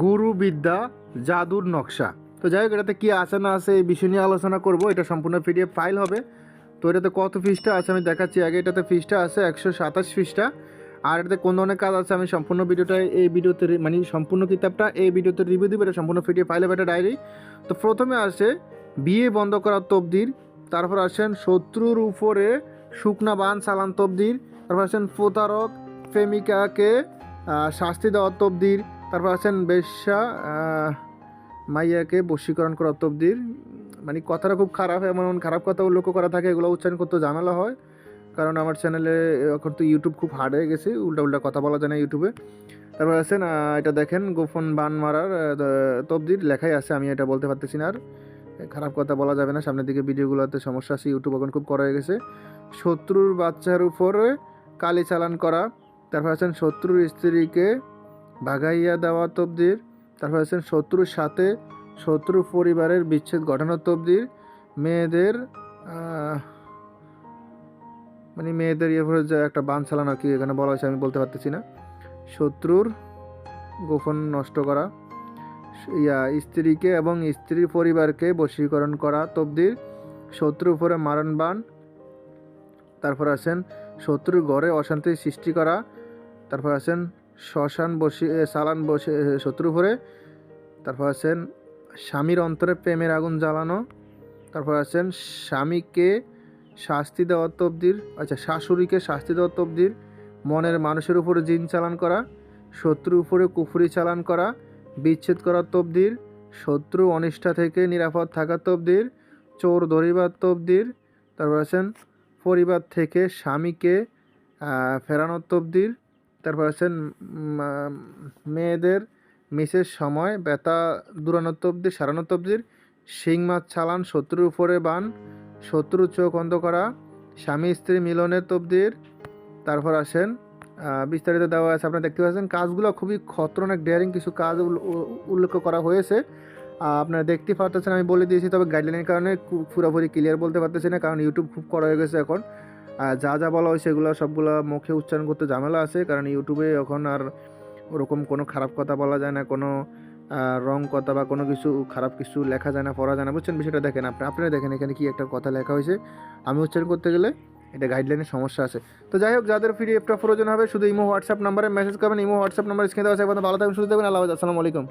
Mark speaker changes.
Speaker 1: গুরু বিদ্যা জাদুর নকশা। তো যাই হোক, এটাতে কী আছে না আছে এই বিষয় নিয়ে আলোচনা করব। এটা সম্পূর্ণ পিডিএফ ফাইল হবে। তো এটাতে কত পৃষ্ঠা আছে আমি দেখাচ্ছি আগে। এটাতে পৃষ্ঠা আছে 127 পৃষ্ঠা। আর এটাতে কোন ধরনের কাজ আছে আমি সম্পূর্ণ ভিডিওটা এই ভিডিওতে মানে সম্পূর্ণ কিতাবটা এই ভিডিওতে রিভিউ দিব। এটা সম্পূর্ণ পিডিএফ ফাইল হবে, এটা ডায়েরি। তো প্রথমে আসে বিয়ে বন্ধ করার তবদির, তারপর আসেন শত্রুর উপরে শুকনা বান চালান তবদির, তারপর আসেন প্রতারক প্রেমিকাকে শাস্তি দেওয়ার তবদির, তারপর আছেন বেশ্যা মাইয়াকে বশীকরণ করা তবদির। মানে কথাটা খুব খারাপ, এমন খারাপ কথা উল্লেখ করা থাকে, এগুলো উচ্চারণ করতে ঝামেলা হয়। কারণ আমার চ্যানেলে এখন তো ইউটিউব খুব হার্ড হয়ে গেছে, উল্টা উল্টা কথা বলা যায় না ইউটিউবে। তারপর আছেন এটা দেখেন গোপন বান মারার তবদির লেখাই আছে, আমি এটা বলতে পারতেছি না। আর খারাপ কথা বলা যাবে না, সামনের দিকে ভিডিওগুলোতে সমস্যা আছে, ইউটিউব এখন খুব করা হয়ে গেছে। শত্রুর বাচ্চার উপরে কালি চালান করা, তারপর আছেন শত্রুর স্ত্রীকে ভাগাইয়া দেওয়া তবদির, তারপর আছেন শত্রুর সাথে শত্রু পরিবারের বিচ্ছেদ ঘটানোর তবদির, মেয়েদের মানে মেয়েদের উপরে যে একটা বান চালানো আর কি এখানে বলা হয়েছে, আমি বলতে পারতেছি না। শত্রুর গোপন নষ্ট করা, স্ত্রীকে এবং স্ত্রীর পরিবারকে বশীকরণ করা তবদির, শত্রুর উপরে মারণ বান, তারপর আছেন শত্রুর ঘরে অশান্তি সৃষ্টি করা, তারপর আছেন শ্মশান চালান বসে শত্রুর উপরে, তারপর আছেন স্বামীর অন্তরে প্রেমের আগুন জ্বালানো, তারপর আছেন স্বামীকে শাস্তি দেওয়ার তবদির, আচ্ছা শাশুড়িকে শাস্তি দেওয়ার তবদির, মনের মানুষের উপরে জিন চালান করা, শত্রুর উপরে কুফরি চালান করা, বিচ্ছেদ করার তবদির, শত্রু অনিষ্ঠা থেকে নিরাপদ থাকার তবদির, চোর ধরিবার তবদির, তারপর আছেন পরিবার থেকে স্বামীকে ফেরানোর তবদির, তারপর আছেন মেয়েদের মিসের সময় ব্যথা দূরানোর তবদির সারানোর তবদির, শিং মাছ চালান শত্রুর উপরে বান, শত্রুর চোখ অন্ধ করা, স্বামী স্ত্রী মিলনের তবদির। তারপর আসেন বিস্তারিত দেওয়া আছে, আপনারা দেখতে পাচ্ছেন। কাজগুলো খুবই খতরনাক ডেয়ারিং কিছু কাজ উল্লেখ করা হয়েছে, আপনারা দেখতে পারতেছেন। আমি বলে দিয়েছি, তবে গাইডলাইনের কারণে পুরোপুরি ক্লিয়ার বলতে পারতেছি না, কারণ ইউটিউব খুব করা হয়ে গেছে এখন। যা যা বলা হয় সেগুলো সবগুলো মুখে উচ্চারণ করতে ঝামেলা আছে, কারণ ইউটিউবে এখন আর ওরকম কোনো খারাপ কথা বলা যায় না, কোনো রং কথা বা কোনো কিছু খারাপ কিছু লেখা যায় না, পড়া যায় না, বুঝছেন বিষয়টা। দেখেন আপনারা দেখেন এখানে কি একটা কথা লেখা হয়েছে, আমি উচ্চারণ করতে গেলে এটা গাইডলাইনের সমস্যা আছে। তো যাই হোক, যাদের পিডিএফটা প্রয়োজন হবে শুধু ইমো হোয়াটসঅ্যাপ নাম্বারে মেসেজ করবেন। ইমো হোয়াটসঅ্যাপ নাম্বার স্ক্রিনে দেওয়া আছে। ভালো থাকবেন, সুস্থ থাকবেন। আল্লাহ হাফেজ, আসসালামু আলাইকুম।